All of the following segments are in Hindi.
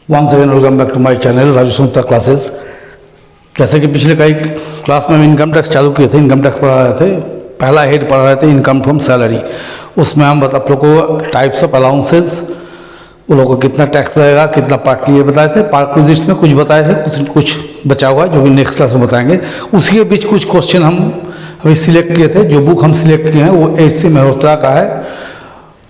Once again welcome back to my channel Raju Sanstha classes. जैसे कि पिछले कई क्लास में हम इनकम टैक्स चालू किए थे, इनकम टैक्स पढ़ा रहे थे। पहला हेड पढ़ा रहे थे इनकम फ्रॉम सैलरी। उसमें हम आप लोग को टाइप्स ऑफ अलाउंसेस, उन लोगों को कितना टैक्स लगेगा, कितना पार्टली ये बताए थे, पार्ट में कुछ बताए थे, कुछ बचा हुआ है जो कि नेक्स्ट क्लास में बताएंगे। उसी के बीच कुछ क्वेश्चन हम अभी सिलेक्ट किए थे। जो बुक हम सिलेक्ट किए हैं वो एच.सी. मेहरोत्रा का है,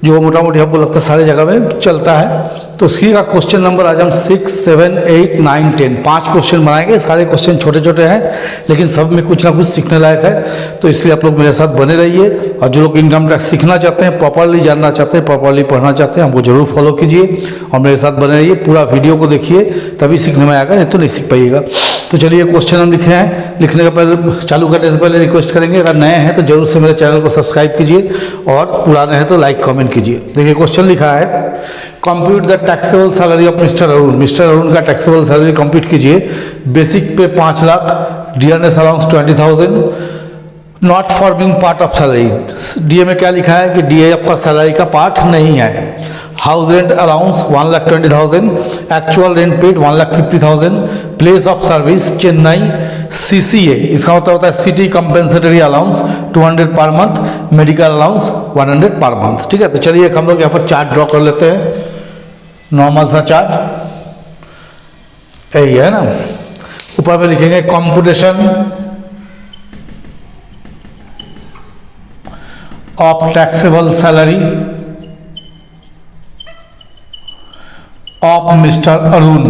जो मोटा मोटी आपको लगता है सारी जगह में चलता है। तो उसकी का क्वेश्चन नंबर आज हम 6, 7, 8, 9, 10 5 क्वेश्चन बनाएंगे। सारे क्वेश्चन छोटे छोटे हैं लेकिन सब में कुछ ना कुछ सीखने लायक है। तो इसलिए आप लोग मेरे साथ बने रहिए, और जो लोग इनकम टैक्स सीखना चाहते हैं, प्रॉपरली जानना चाहते हैं, प्रॉपरली पढ़ना चाहते हैं, हमको जरूर फॉलो कीजिए और मेरे साथ बने रहिए। पूरा वीडियो को देखिए तभी सीखने में आएगा, नहीं तो नहीं सीख पाइएगा। तो चलिए क्वेश्चन हम लिखे हैं। लिखने के पहले, चालू करने से पहले रिक्वेस्ट करेंगे, अगर नए हैं तो जरूर से मेरे चैनल को सब्सक्राइब कीजिए और पुराने हैं तो लाइक कमेंट कीजिए। देखिए क्वेश्चन लिखा है, compute the taxable salary of mister Arun. Mister Arun का टैक्सेबल सैलरी कंप्यूट कीजिए। बेसिक पे 5 lakh, dearness allowance 20,000, not forming part of salary. DA में क्या लिखा है कि डीए आपका सैलरी का पार्ट नहीं है। House rent allowance 1,20,000, actual rent paid 1,50,000, place of service Chennai, CCA इसका मतलब होता है city compensatory allowance 200 per month, medical allowance 100 per month. ठीक है, तो चलिए हम लोग यहाँ पर चार्ट ड्रॉ कर लेते हैं। नॉर्मल सा चार्ट यही है ना। ऊपर में लिखेंगे computation of taxable salary of mister Arun,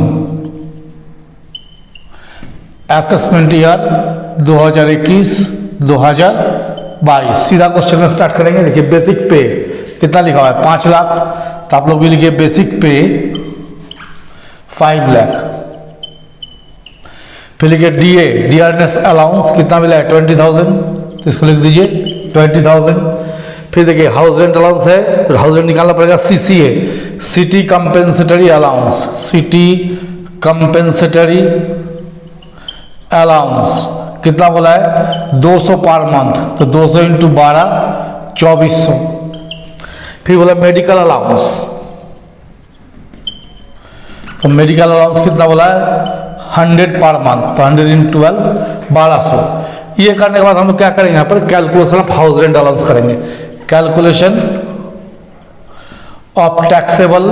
assessment year 2021-2022। सीधा क्वेश्चन में स्टार्ट करेंगे। देखिए बेसिक पे कितना लिखा हुआ है 5 लाख, तो आप लोग भी लिखिए बेसिक पे 5 लाख। फिर लिखिए डीए, डियरनेस अलाउंस कितना मिला है 20,000, तो इसको लिख दीजिए 20,000। फिर देखिए हाउस रेंट अलाउंस है, हाउस रेंट निकालना पड़ेगा। CCA, city compensatory allowance, city compensatory allowance कितना बोला है 200 पर मंथ, तो 200 इंटू 12 2400। फिर बोला मेडिकल अलाउंस, तो मेडिकल अलाउंस कितना बोला है 100 पर मंथ, तो 100 इंटू 12 1200। ये करने के बाद हम लोग क्या करेंगे, यहाँ पर calculation of house rent allowance करेंगे। Calculation of taxable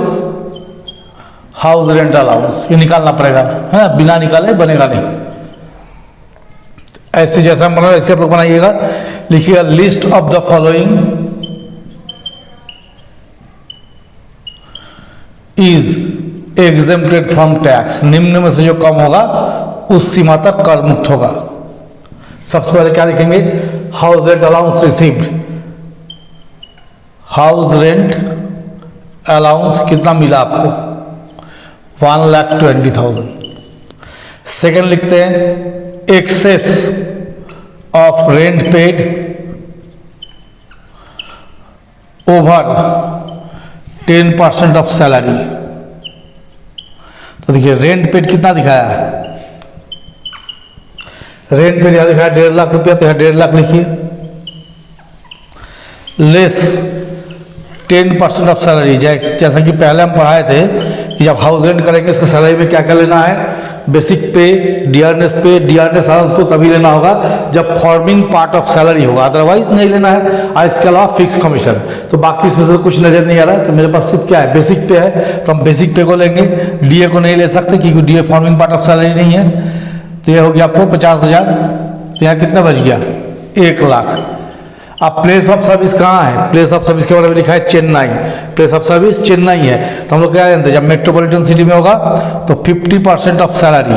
house rent allowance ये निकालना पड़ेगा, है बिना निकाले बनेगा नहीं। ऐसे जैसा हम बना ऐसे आप लोग बनाइएगा। लिखिएगा list of the following is exempted from tax. निम्न में से जो कम होगा उस सीमा तक कर मुक्त होगा। सबसे पहले क्या लिखेंगे, house rent allowance received, house rent allowance कितना मिला आपको 1,20,000। सेकेंड लिखते हैं excess of rent paid over 10% of salary. तो देखिए रेंट पेड कितना दिखाया है, रेंट पेड यहां दिखाया 1.5 लाख रुपया, तो यहां 1.5 लाख लिखिए। लेस 10% ऑफ सैलरी, जैसा कि पहले हम पढ़ाए थे कि जब हाउस रेंट करेंगे उसके सैलरी में क्या क्या लेना है, बेसिक पे, डियरनेस पे, डियरनेस अलाउंस को तभी लेना होगा जब फॉर्मिंग पार्ट ऑफ सैलरी होगा, अदरवाइज नहीं लेना है। और इसके अलावा फिक्स कमीशन, तो बाकी इसमें से कुछ नजर नहीं आ रहा है। तो मेरे पास सिर्फ क्या है बेसिक पे है, तो हम बेसिक पे को लेंगे, डीए को नहीं ले सकते क्योंकि DA forming part of salary नहीं है। तो ये हो गया आपको 50,000, तो यहाँ कितना बच गया 1 लाख। अब प्लेस ऑफ सर्विस कहाँ है, प्लेस ऑफ सर्विस के बारे में लिखा है Chennai, place of service Chennai है। तो हम लोग क्या जानते हैं, जब मेट्रोपॉलिटन सिटी में होगा तो 50% ऑफ सैलरी,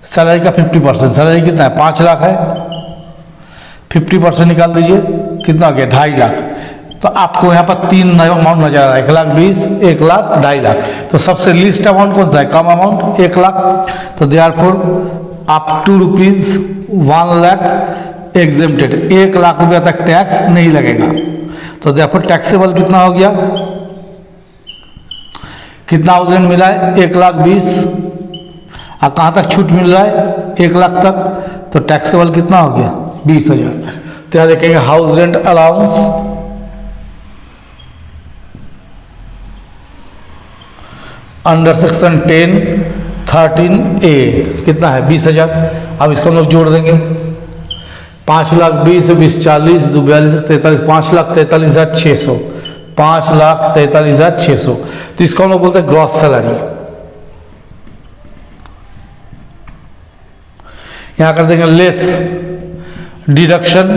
सैलरी का 50%, सैलरी कितना है 5 लाख है, 50% निकाल दीजिए कितना हो गया 2.5 लाख। तो आपको यहाँ पर 3 अमाउंट नजर आ रहा है, 1,20,000, 1 लाख, 2.5 लाख। तो सबसे लीस्ट अमाउंट कौन सा है, कम अमाउंट 1 लाख। तो therefore up to rupees 1 lakh exempted, 1 lakh रुपया तक टैक्स नहीं लगेगा। तो देखो टैक्सेबल कितना हो गया, कितना हाउस रेंट मिला है 1,20,000, और कहाँ तक छूट मिल रहा है 1 लाख तक, तो टैक्सेबल कितना हो गया 20,000। तो यहाँ देखेंगे house rent allowance under section 10 13A कितना है 20,000। अब इसको हम लोग जोड़ देंगे 5,20,000 20 40 2 42 43 5,43,600 5,43,600। तो इसको हम लोग बोलते हैं ग्रॉस सैलरी। यहां कर देंगे less deduction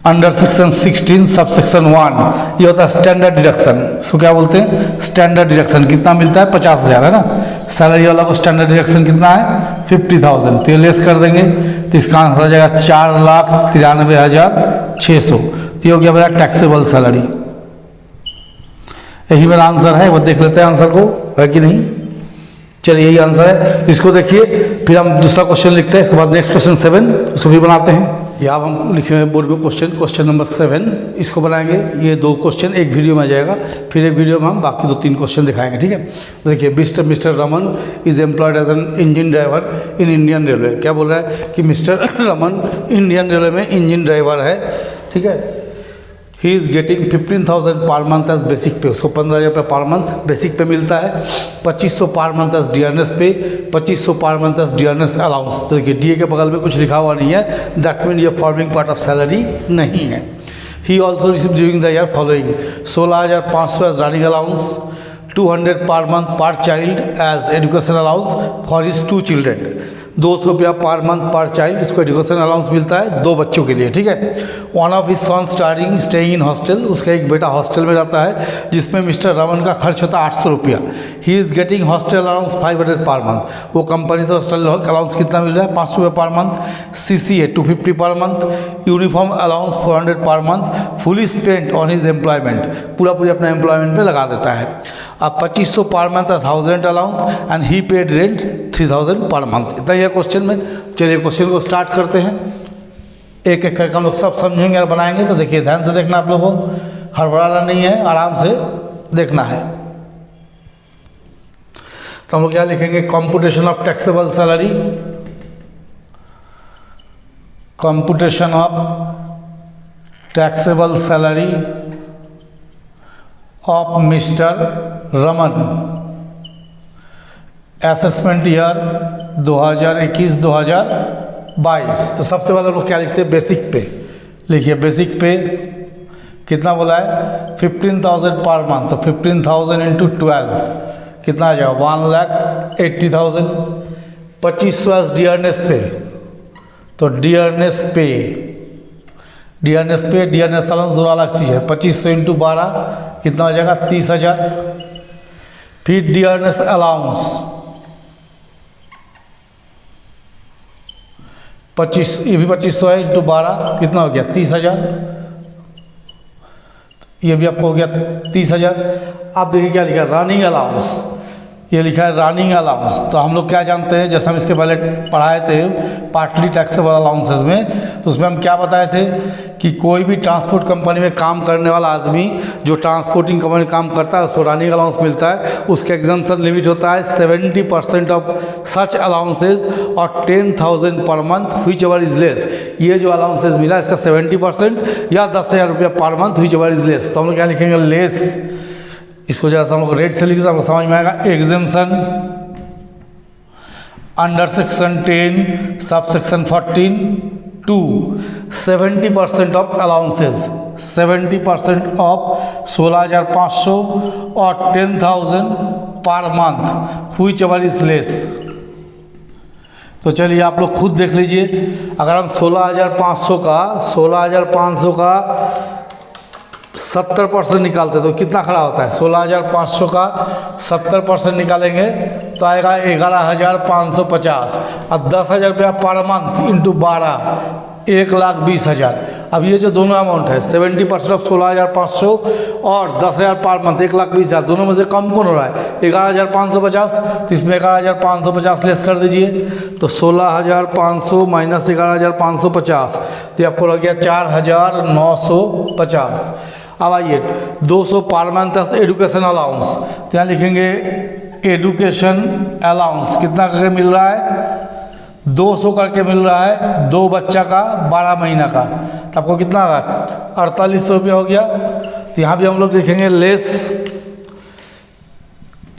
under section 16 sub section 1, ये होता है स्टैंडर्ड डिडक्शन। इसको क्या बोलते हैं स्टैंडर्ड डिडक्शन। कितना मिलता है 50,000 है ना। सैलरी वाला को स्टैंडर्ड डिडक्शन कितना है 50,000। तो ये लेस कर देंगे तो इसका आंसर आ जाएगा 4,93,600। तो ये हो गया मेरा टैक्सेबल सैलरी। यही मेरा आंसर है। वो देख लेते हैं आंसर को है कि नहीं। चलिए यही आंसर है। तो इसको देखिए फिर हम दूसरा क्वेश्चन लिखते हैं। इसके बाद नेक्स्ट क्वेश्चन 7 उसको भी बनाते हैं। यहाँ हम लिखे हुए बोर्ड में क्वेश्चन नंबर 7 इसको बनाएंगे। ये 2 क्वेश्चन एक वीडियो में आ जाएगा, फिर एक वीडियो में हम बाकी 2-3 क्वेश्चन दिखाएंगे। ठीक है। तो देखिए mister Raman is employed as an engine driver in Indian railway. क्या बोल रहा है कि मिस्टर रमन इंडियन रेलवे में इंजन ड्राइवर है। ठीक है। ही इज़ गेटिंग 15,000 पर मंथ एज बेसिक पे। उसको 15,000 रुपये पर मंथ बेसिक पे मिलता है। 2,500 पर मंथ एज डियरनेस पे, 2,500 per month as dearness allowance. तो देखिए डी के बगल में कुछ लिखा हुआ नहीं है, दैट मीन ये फॉर्मिंग पार्ट ऑफ सैलरी नहीं है। He also receive during the year following 16,500 as running allowance, 200 per month per child as education allowance for his 2 children. 200 रुपया पर मंथ पर चाइल्ड इसको एजुकेशन अलाउंस मिलता है 2 बच्चों के लिए। ठीक है। One of his son staying in hostel. उसका एक बेटा हॉस्टल में रहता है जिसमें मिस्टर रमन का खर्च होता है 800 रुपया। He is getting hostel allowance 500 per month. वो कंपनी से हॉस्टल अलाउंस कितना मिल रहा है 500 रुपये per month. CCA 250 per month. Uniform allowance 400 per month. Fully spent on his employment. पूरा अपने एम्प्लॉयमेंट पे लगा देता है। अब 2,500 per month as house rent allowance and he paid rent 3,000 per month. इतना ही है क्वेश्चन में। चलिए क्वेश्चन को स्टार्ट करते हैं। एक एक करके हम लोग सब समझेंगे और बनाएंगे। तो देखिए ध्यान से देखना आप लोगों को, हड़बड़ाना नहीं है, आराम से देखना है। तो हम लोग क्या लिखेंगे computation of taxable salary. Computation of taxable salary of mister Raman assessment year 2021-2022। तो सबसे पहले हम लोग क्या लिखते हैं बेसिक पे। लिखिए बेसिक पे कितना बोला है 15,000 पर मंथ। तो 15,000 इंटू 12 कितना आ जाएगा 1,80,000। 2,500 एज डियरनेस पे। तो डियरनेस अलाउंस दोनों अलग चीज़ है। 2,500 इंटू 12 कितना हो जाएगा 30,000। फिर डियरनेस अलाउंस 25, ये भी 2,500 है इंटू 12 कितना हो गया 30,000। ये भी आपको हो गया 30,000। आप देखिए क्या लिखा है रनिंग अलाउंस। ये लिखा है रनिंग अलाउंस। तो हम लोग क्या जानते हैं जैसे हम इसके पहले पढ़ाए थे पार्टली टैक्सेबल अलाउंसेस में, तो उसमें हम क्या बताए थे कि कोई भी ट्रांसपोर्ट कंपनी में काम करने वाला आदमी जो ट्रांसपोर्टिंग कंपनी में काम करता है उसको रनिंग अलाउंस मिलता है। उसका एग्जम्पशन लिमिट होता है 70% ऑफ सच अलाउंसेज और 10,000 per month whichever is less. ये जो अलाउंसेज मिला इसका 70% या 10,000 रुपया पर month whichever is less. तो हम लोग क्या लिखेंगे लेस। इसको जैसा हम लोग रेट से लिखेंगे आपको समझ में आएगा। Exemption under section 10 sub section 14 to 70% of allowances 70% of 16,500 और 10,000 per month whichever is less. तो चलिए आप लोग खुद देख लीजिए। अगर हम 16,500 का 70% निकालते तो कितना खड़ा होता है 16,500 का 70% निकालेंगे तो आएगा 11,550 और 10,000 रुपया पर मंथ इंटू 12 1,20,000। अब ये जो दोनों अमाउंट है 70% ऑफ 16,500 और 10,000 पर मंथ 1,20,000 दोनों में से कम कौन हो रहा है 11,550। तो इसमें 11,550 लेस कर दीजिए तो 16,500 माइनस 11,550 तो आपको लग गया 4,950। अब आइए 200 पर मंथ एजुकेशन अलाउंस। तो यहाँ लिखेंगे एजुकेशन अलाउंस कितना करके मिल रहा है 200 करके मिल रहा है 2 बच्चा का 12 महीना का। तो आपको कितना होगा 4,800 रुपया हो गया। तो यहाँ भी हम लोग लिखेंगे less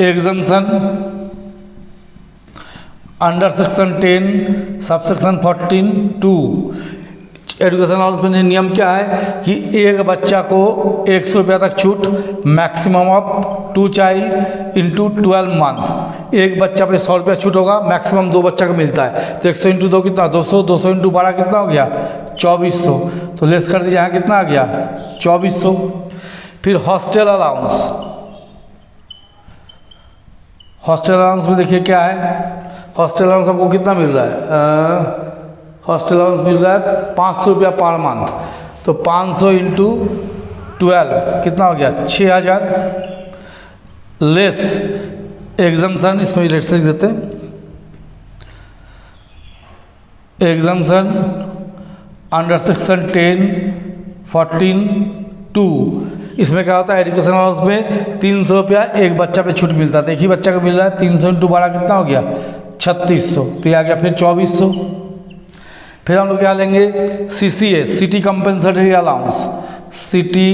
exemption under section 10 sub section 14(2) education allowance में नियम क्या है कि एक बच्चा को 100 रुपया तक छूट, maximum of 2 child into 12 month. एक बच्चा पे 100 रुपया छूट होगा, मैक्सिमम 2 बच्चा का मिलता है। तो 100 इंटू 2 कितना, 200, 200 इंटू 12 कितना हो गया, 2400। तो लेस कर दीजिए, यहाँ कितना आ गया, 2400। फिर हॉस्टल अलाउंस, हॉस्टल अलाउंस में देखिए क्या है, हॉस्टल अलाउंस आपको कितना मिल रहा है, हॉस्टल अलाउंस मिल रहा है 500 रुपया पर मंथ। तो 500 इंटू 12 कितना हो गया, 6000। लेस एग्जम्पशन, इसमें भी लेट लिख देते हैं, एग्जम्पशन अंडर सेक्शन 10 14(2) इसमें क्या होता है, एजुकेशन अलाउंस में 300 रुपया एक बच्चा पे छूट मिलता था, एक ही बच्चा को मिल रहा है। 300 इंटू 12 कितना हो गया, 3600। तो ये आ गया फिर 2400। फिर हम लोग क्या लेंगे, CCA city compensatory allowance, city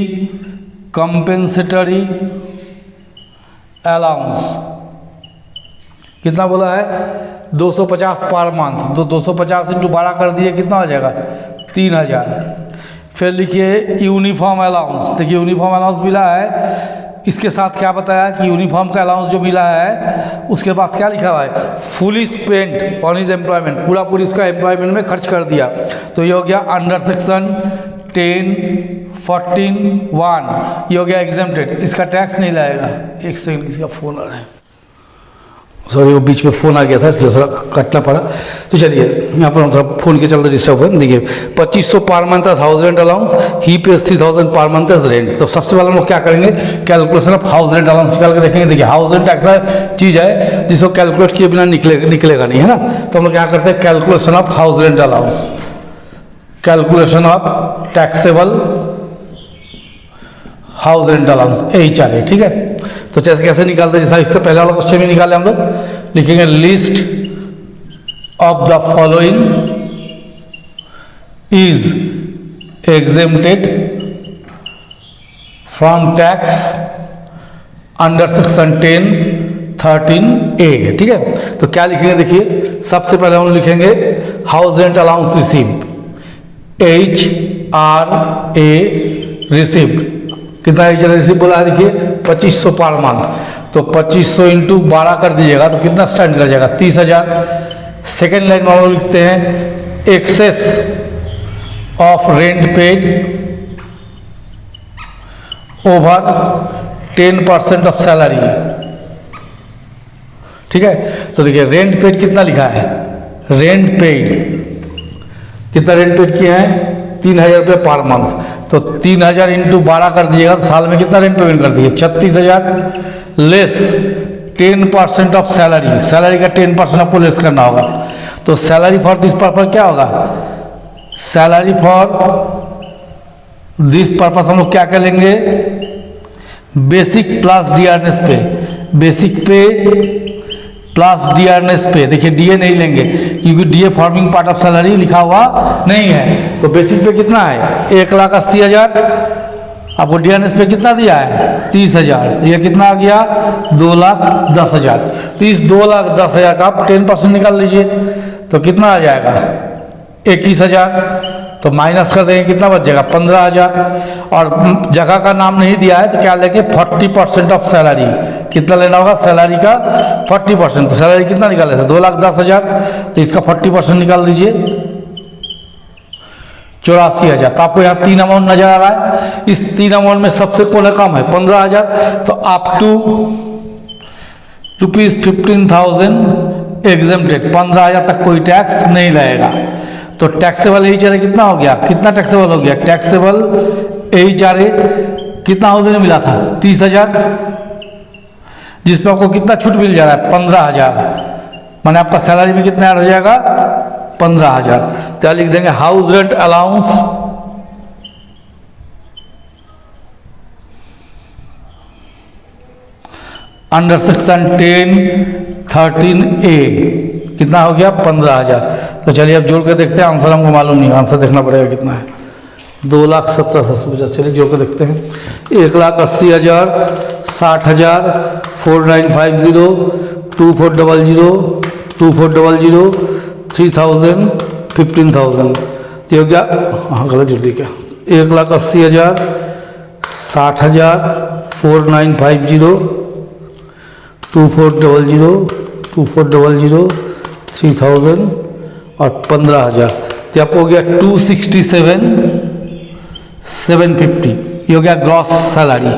compensatory allowance कितना बोला है, 250 पर मंथ। तो 250 इंटू 12 कर दिए, कितना हो जाएगा, 3000। फिर लिखिए यूनिफॉर्म अलाउंस, देखिए यूनिफॉर्म अलाउंस मिला है, इसके साथ क्या बताया कि यूनिफॉर्म का अलाउंस जो मिला है उसके बाद क्या लिखा हुआ है, fully spent on his employment, पूरा पूरी इसका एम्प्लॉयमेंट में खर्च कर दिया। तो ये हो गया अंडर सेक्शन 10 14(1), ये हो गया एग्जेम्प्टेड, इसका टैक्स नहीं लगाएगा। एक सेकंड, किसी का फ़ोन आ रहा है, सॉरी वो बीच में फ़ोन आ गया था इसलिए थोड़ा कटना पड़ा। तो चलिए यहाँ पर हम थोड़ा फ़ोन के चलते डिस्टर्ब हुए। देखिए 2500 per month as house rent allowance, he pays 3000 per month as rent. तो सबसे पहले हम लोग क्या करेंगे, calculation of house rent allowance निकाल के देखेंगे। देखिए हाउस रेंट ऐसा चीज़ है जिसको कैलकुलेट किए बिना निकलेगा नहीं, है ना। तो हम लोग क्या करते हैं, calculation of house rent allowance, calculation of taxable house rent allowance, HRA, ठीक है। तो जैसे कैसे निकालते हैं, जैसा इससे पहले वाला क्वेश्चन में निकाले हम लोग, लिखेंगे list of the following is exempted from tax under section 10 13(a), ठीक है। तो क्या लिखेंगे, देखिए सबसे पहले हम लिखेंगे house rent allowance received, HRA received. कितना HRA रिसीव बोला है, देखिए 2500 पर मंथ। तो 2500 इंटू 12 कर दीजिएगा तो कितना स्टैंड कर जाएगा, 30,000। सेकेंड लाइन में हम लोग लिखते हैं excess of rent paid over 10% of salary, ठीक है। तो देखिए रेंट पेड कितना लिखा है, रेंट पेड कितना रेंट पेड किया है, 3000 रुपये पर मंथ। तो 3000 इंटू 12 कर दीजिएगा तो साल में कितना रेंट पेमेंट कर दिए, 36,000। लेस 10% ऑफ सैलरी, सैलरी का 10% आपको लेस करना होगा। तो सैलरी फॉर दिस पर्पज क्या होगा, सैलरी फॉर दिस पर्पज हम लोग क्या कर लेंगे, बेसिक प्लस डीआरएस पे, बेसिक पे प्लस डीआरएस पे। देखिए डीए नहीं लेंगे क्योंकि DA forming part of salary लिखा हुआ नहीं है। तो बेसिक पे कितना है, 1,80,000। आपको डीआरएस पे कितना दिया है, 30,000। तो ये कितना आ गया, 2,10,000। तो इस 2,10,000 का आप 10% निकाल लीजिए तो कितना आ जाएगा, 21,000। तो माइनस कर देंगे, कितना बच जाएगा, 15,000। और जगह का नाम नहीं दिया है तो क्या लेंगे, 40% ऑफ सैलरी। कितना लेना होगा, सैलरी का 40%। तो सैलरी कितना निकाले थे, 2,10,000। तो इसका 40% निकाल दीजिए, 84,000। तो आपको यहाँ 3 अमाउंट नजर आ रहा है। इस 3 अमाउंट में सबसे कौन कम है, 15,000। तो अप टू ₹15,000 एग्जेम्प्टेड, 15,000 तक कोई टैक्स नहीं लगेगा। तो टैक्सेबल HRA कितना हो गया, कितना टैक्सेबल हो गया, टैक्सेबल HRA कितना हाउस रेंट मिला था, 30,000, जिसमें आपको कितना छूट मिल जा रहा है, 15,000। माने आपका सैलरी में कितना ऐड हो जाएगा, 15,000। तो लिख देंगे house rent allowance under section 10 13(a) कितना हो गया, 15,000। तो चलिए अब जोड़ के देखते हैं, आंसर हमको मालूम नहीं, आंसर देखना पड़ेगा कितना है। 2,17,750, चलिए जोड़ के देखते हैं। 1,80,000, 60,000, 4950, 2400, 2400, 3,000, 15,000, ये हो गया। हाँ गलत जुड़ दी क्या। 1,80,000, 60,000, 4950, 2400, 2400, 3,000 और 15,000, तो आपको हो गया 267,750, ये हो गया ग्रॉस सैलरी।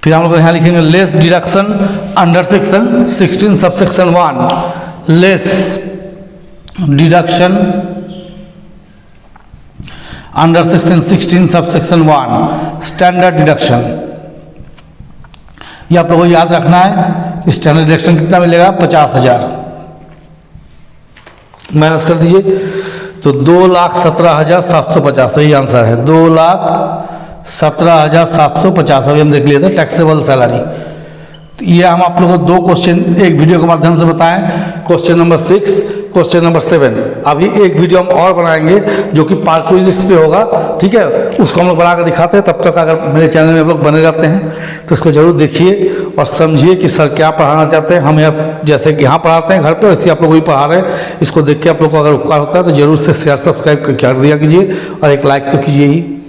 फिर हम लोग यहाँ लिखेंगे less deduction under section 16 subsection 1, less deduction under section 16 subsection 1, standard deduction. ये आप लोगों को याद रखना है। स्टैंडर्ड डिडक्शन कितना मिलेगा, 50,000 माइनस कर दीजिए, तो 2,17,750 सही आंसर है। 2,17,750 अभी हम देख लिए थे टैक्सेबल सैलरी। ये हम आप लोगों को 2 क्वेश्चन एक वीडियो के माध्यम से बताएं, क्वेश्चन नंबर 6, क्वेश्चन नंबर 7। अभी एक वीडियो हम और बनाएंगे जो कि पार्ट क्विज़ पे होगा, ठीक है, उसको हम लोग बना कर दिखाते हैं। तब तक अगर मेरे चैनल में आप लोग बने रहते हैं तो इसको जरूर देखिए और समझिए कि सर क्या पढ़ाना चाहते हैं। हम यहाँ जैसे कि यहाँ पढ़ाते हैं घर पे, वैसे आप लोग भी पढ़ा रहे हैं। इसको देख के आप लोग को अगर उपकार होता है तो जरूर से शेयर सब्सक्राइब कर दिया कीजिए और एक लाइक तो कीजिए ही।